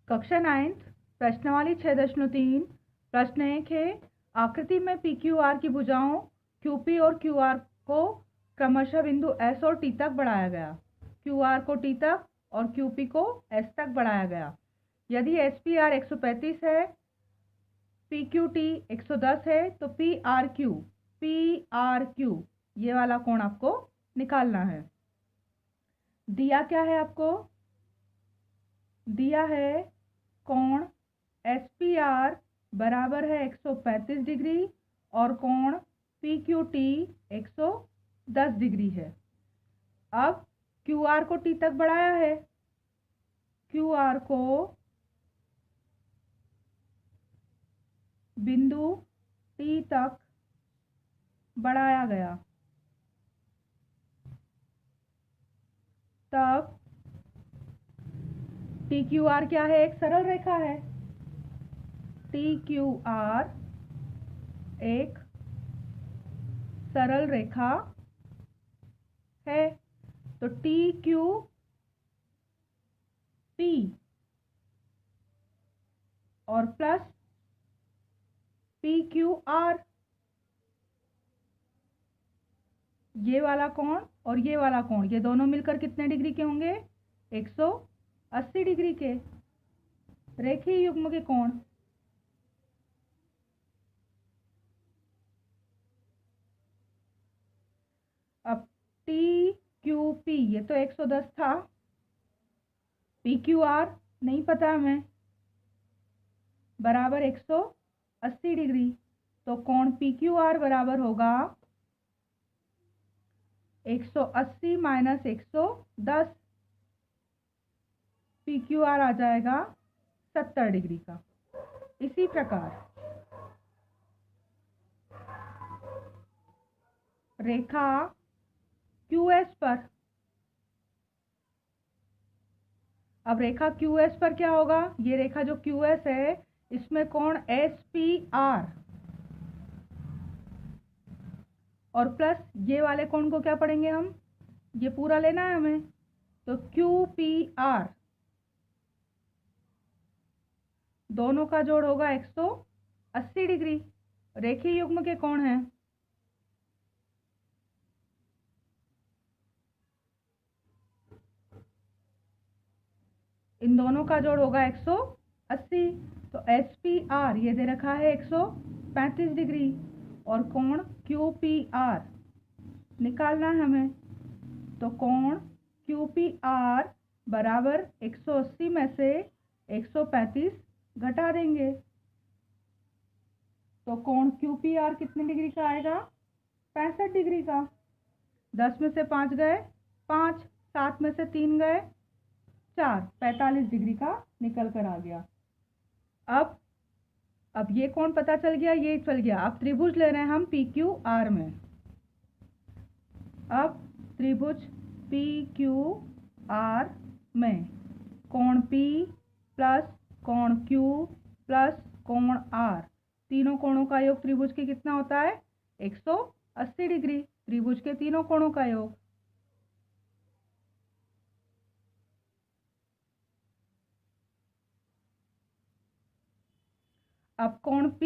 कक्षा 9 प्रश्नावली 6.3 प्रश्न 1 है। आकृति में पी क्यू आर की भुजाओं क्यू पी और क्यू आर को क्रमशः बिंदु एस और टी तक बढ़ाया गया। क्यू आर को टी तक और क्यू पी को एस तक बढ़ाया गया। यदि एस पी आर 135 है, पी क्यू टी 110 है, तो पी आर क्यू ये वाला कोण आपको निकालना है। दिया क्या है आपको? दिया है कोण एस पी आर बराबर है 135 डिग्री और कोण पी क्यू टी 110 डिग्री है। अब क्यू आर को टी तक बढ़ाया है, क्यू आर को बिंदु टी तक बढ़ाया गया। तब टी क्यू आर क्या है? एक सरल रेखा है। टी क्यू आर एक सरल रेखा है। तो टी क्यू पी और प्लस पी क्यू आर, ये वाला कोण और ये वाला कोण, ये दोनों मिलकर कितने डिग्री के होंगे? 180 डिग्री के। रेखीय युग्म के कोण अब टी क्यू पी, ये तो 110 था, पी क्यू आर नहीं पता हमें, बराबर 180 डिग्री। तो कोण पी क्यू आर बराबर होगा 180 माइनस 110, पी क्यू आर आ जाएगा 70 डिग्री का। इसी प्रकार रेखा क्यू एस पर, अब रेखा क्यू एस पर क्या होगा? ये रेखा जो क्यू एस है इसमें कोण एस पी आर और प्लस ये वाले कोण को क्या पढ़ेंगे हम? ये पूरा लेना है हमें, तो क्यू पी आर, दोनों का जोड़ होगा 180 डिग्री। रेखीय युग्म के कोण हैं इन दोनों का जोड़ होगा 180। तो एस पी आर ये दे रखा है 135 डिग्री और कोण क्यू पी आर निकालना है हमें। तो कोण क्यू पी आर बराबर 180 में से 135 घटा देंगे, तो कोण क्यू पी आर कितने डिग्री का आएगा? 65 डिग्री का। 10 में से 5 गए 5, 7 में से 3 गए 4, 45 डिग्री का निकल कर आ गया। अब ये कोण पता चल गया, ये चल गया। अब त्रिभुज ले रहे हैं हम पी क्यू आर में। अब त्रिभुज पी क्यू आर में कोण पी प्लस कोण क्यू प्लस कोण आर, तीनों कोणों का योग त्रिभुज के कितना होता है? 180 डिग्री। त्रिभुज के तीनों कोणों का योग। अब कोण P,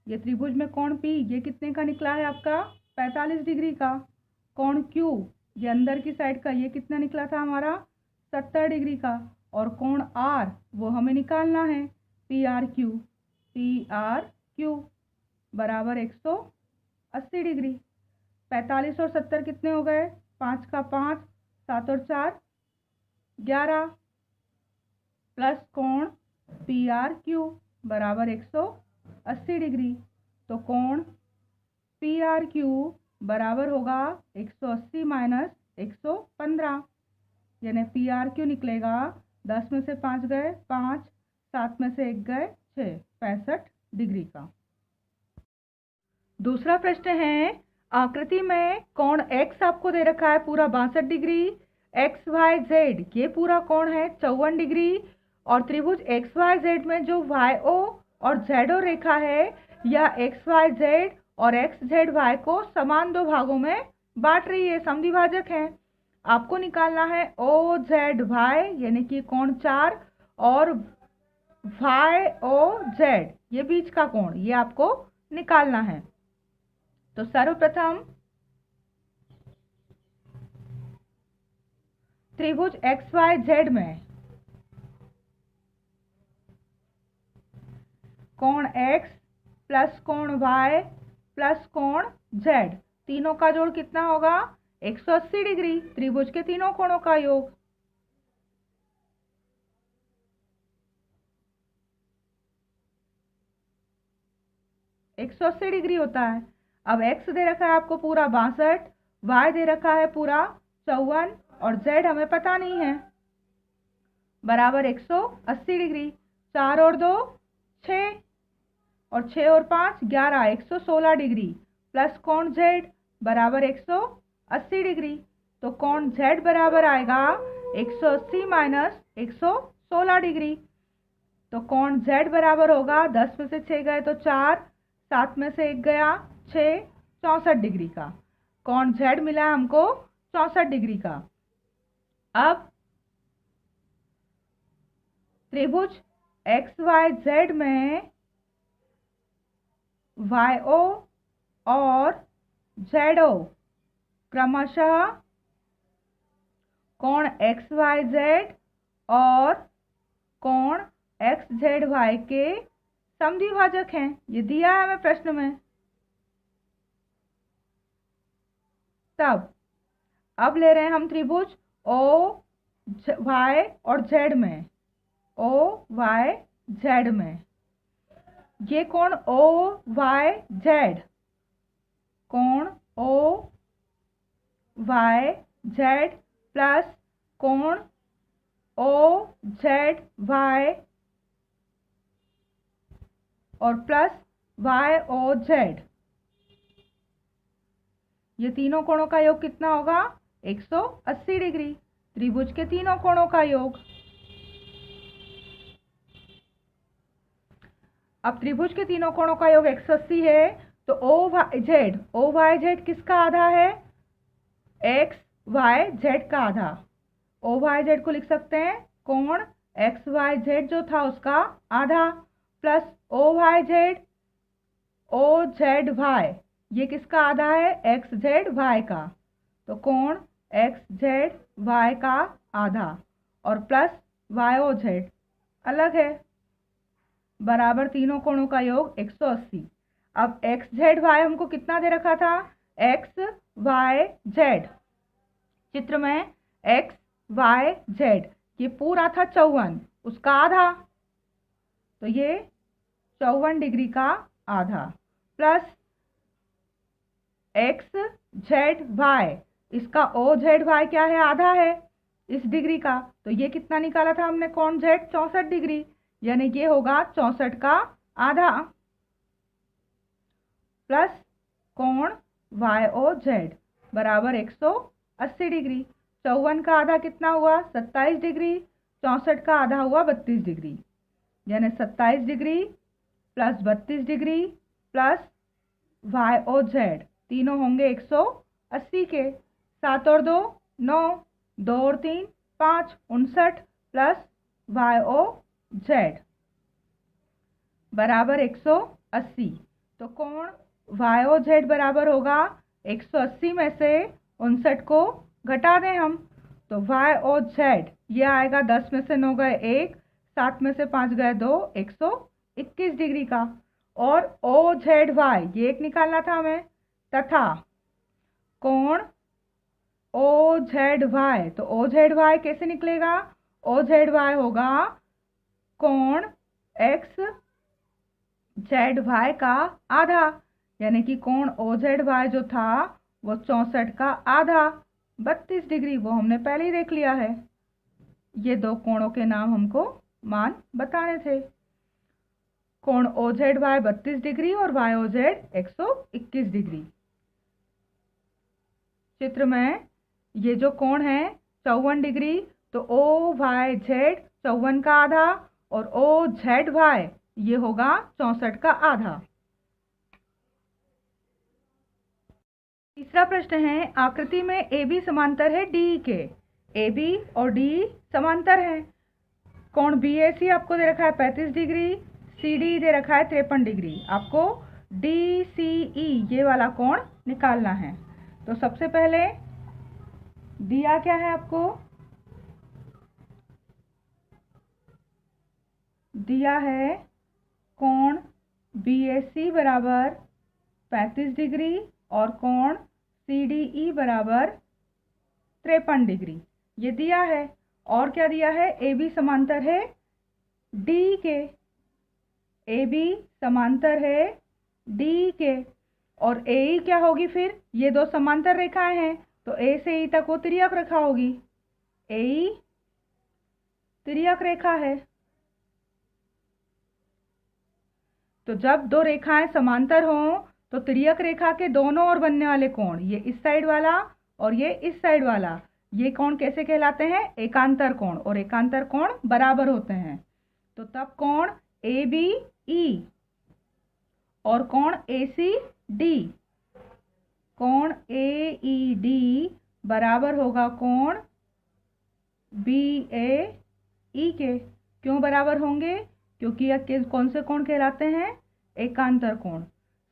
ये त्रिभुज में कोण P ये कितने का निकला है आपका? 45 डिग्री का। कोण Q ये अंदर की साइड का, ये कितना निकला था हमारा? 70 डिग्री का। और कोण R वो हमें निकालना है, पी आर क्यू बराबर 180 डिग्री। 45 और 70 कितने हो गए? 5 का 5, 7 और 4 11, प्लस कोण पी आर क्यू बराबर 180 डिग्री। तो कोण पी आर क्यू बराबर होगा 180 माइनस 115, यानी पी आर क्यू निकलेगा 10 में से 5 गए 5, 7 में से 1 गए 6, 65 डिग्री का। दूसरा प्रश्न है, आकृति में कोण x आपको दे रखा है पूरा 62 डिग्री, एक्स वाई जेड ये पूरा कोण है 54 डिग्री, और त्रिभुज एक्स वाई जेड में जो वाई ओ और जेड ओ रेखा है यह एक्स वाई जेड और एक्स जेड वाई को समान दो भागों में बांट रही है, समद्विभाजक है। आपको निकालना है ओ जेड वाई यानी कि कोण 4 और वाई ओ जेड, ये बीच का कोण, ये आपको निकालना है। तो सर्वप्रथम त्रिभुज एक्स वाई जेड में कोण x प्लस कोण y प्लस कोण z, तीनों का जोड़ कितना होगा? 180 डिग्री, त्रिभुज के तीनों कोणों का योग। एक 180 डिग्री होता है। अब x दे रखा है आपको पूरा 62, y दे रखा है पूरा 54 और z हमें पता नहीं है, बराबर 180 डिग्री। 4 और 2 6 और 6 और 5 11, 116 डिग्री प्लस कोण z बराबर 180 डिग्री। तो कोण z बराबर आएगा 180 माइनस 116 डिग्री। तो कोण z बराबर होगा, 10 में से 6 गए तो 4, 7 में से 1 गया 6, 64 डिग्री का। कोण z मिला हमको 64 डिग्री का। अब त्रिभुज एक्स वाई जेड में YO और ZO क्रमशः कोण XYZ और कोण XZY के समद्विभाजक हैं। ये दिया है हमें प्रश्न में। तब अब ले रहे हैं हम त्रिभुज OY और Z में, OYZ में ये कोण OYZ, कोण OYZ प्लस कोण OZY और प्लस YOZ, ये तीनों कोणों का योग कितना होगा? 180 डिग्री, त्रिभुज के तीनों कोणों का योग। अब त्रिभुज के तीनों कोणों का योग 180 है, तो OYZ किसका आधा है? XYZ का आधा। OYZ को लिख सकते हैं कोण XYZ जो था उसका आधा, प्लस OZY, ये किसका आधा है? XZY का। तो कोण XZY का आधा और प्लस YOZ अलग है, बराबर तीनों कोणों का योग 180। अब XZY हमको कितना दे रखा था? XYZ, चित्र में XYZ ये पूरा था 54, उसका आधा, तो ये 54 डिग्री का आधा, प्लस XZY, इसका OZY क्या है? आधा है इस डिग्री का। तो ये कितना निकाला था हमने कोण Z? 64 डिग्री, यानी ये होगा 64 का आधा, प्लस कोण YOZ बराबर 180 डिग्री। 54 का आधा कितना हुआ? 27 डिग्री, 64 का आधा हुआ 32 डिग्री, यानी 27 degree plus 32 degree plus YOZ, तीनों होंगे 180 के। 7 और 2 9, 2 और 3 5, 59 प्लस YOZ बराबर 180। तो कोण YOZ बराबर होगा 180 में से 59 को घटा दें हम, तो YOZ ये आएगा 10 में से 9 गए 1, 7 में से 5 गए 2, 121 डिग्री का। और OZY ये एक निकालना था हमें, तथा कोण OZY, तो OZY कैसे निकलेगा? OZY होगा कोण XZY का आधा, यानी कि कोण OZY जो था वो 64 का आधा 32 डिग्री, वो हमने पहले ही देख लिया है। ये दो कोणों के नाम हमको मान बताने थे। कोण OZY 32 डिग्री और YOZ 121 डिग्री। चित्र में ये जो कोण है 54 डिग्री, तो OYZ 54 का आधा और OZY ये होगा 64 का आधा। तीसरा प्रश्न है, आकृति में AB समांतर है DE के। AB और DE समांतर हैं, कोण BAC आपको दे रखा है 35 डिग्री, CD दे रखा है 53 डिग्री। आपको DCE ये वाला कोण निकालना है। तो सबसे पहले दिया क्या है आपको, दिया है कोण BAC बराबर 35 डिग्री और कोण CDE बराबर 53 डिग्री, ये दिया है। और क्या दिया है, AB समांतर है D के, AB समांतर है D के, और AE क्या होगी फिर, ये दो समांतर रेखाएं हैं तो A से E तक वो तिर्यक रेखा होगी। AE तिर्यक रेखा है। तो जब दो रेखाएं समांतर हों तो तिर्यक रेखा के दोनों ओर बनने वाले कोण, ये इस साइड वाला और ये इस साइड वाला, ये कोण कैसे कहलाते हैं, एकांतर कोण। और एकांतर कोण बराबर होते हैं। तो तब कोण ABE और कोण ACD, कोण AED बराबर होगा कोण BAE के। क्यों बराबर होंगे, क्योंकि यह कौन से कोण कहलाते हैं, एकांतर कोण।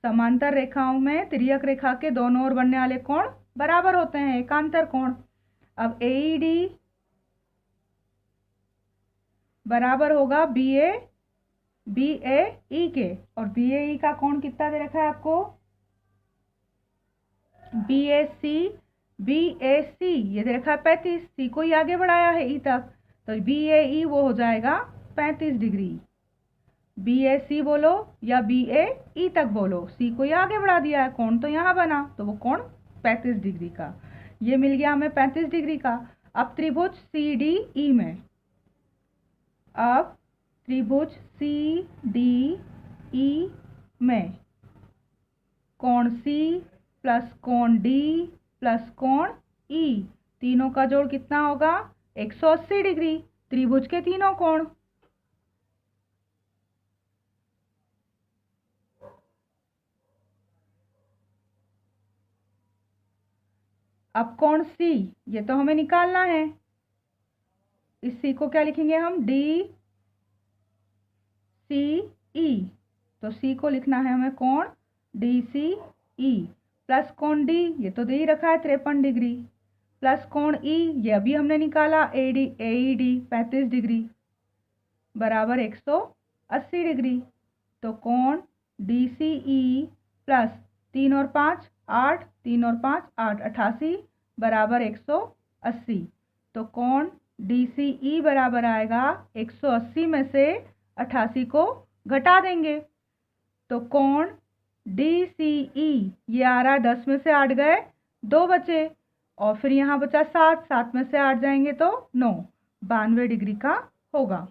समांतर रेखाओं में तिर्यक रेखा के दोनों ओर बनने वाले कोण बराबर होते हैं, एकांतर कोण। अब AED बराबर होगा BAE के, और BAE का कोण कितना दे रखा है आपको, BAC ये दे रखा है 35, C को ही आगे बढ़ाया है E तक, तो BAE वो हो जाएगा 35 डिग्री। BAC बोलो या BAE तक बोलो, C को ही आगे बढ़ा दिया है, कोण तो यहाँ बना, तो वो कोण 35 डिग्री का, ये मिल गया हमें 35 डिग्री का। अब त्रिभुज CDE में, अब त्रिभुज CDE में कोण C प्लस कोण D प्लस कोण E, तीनों का जोड़ कितना होगा, 180 डिग्री, त्रिभुज के तीनों कोण। अब कोण C ये तो हमें निकालना है, इस C को क्या लिखेंगे हम, DCE, तो C को लिखना है हमें कोण DCE प्लस कोण D ये तो दे ही रखा है 53 डिग्री, प्लस कोण E ये अभी हमने निकाला AED 35 डिग्री बराबर 180 डिग्री। तो कोण DCE प्लस 3 और 5 8, 3 और 5 8, 88 बराबर 180। तो कोण DCE बराबर आएगा 180 में से 88 को घटा देंगे, तो कोण DCE ये आ रहा है 10 में से 8 गए 2 बचे, और फिर यहाँ बचा 7, 7 में से 8 जाएंगे तो 9, 92 डिग्री का होगा।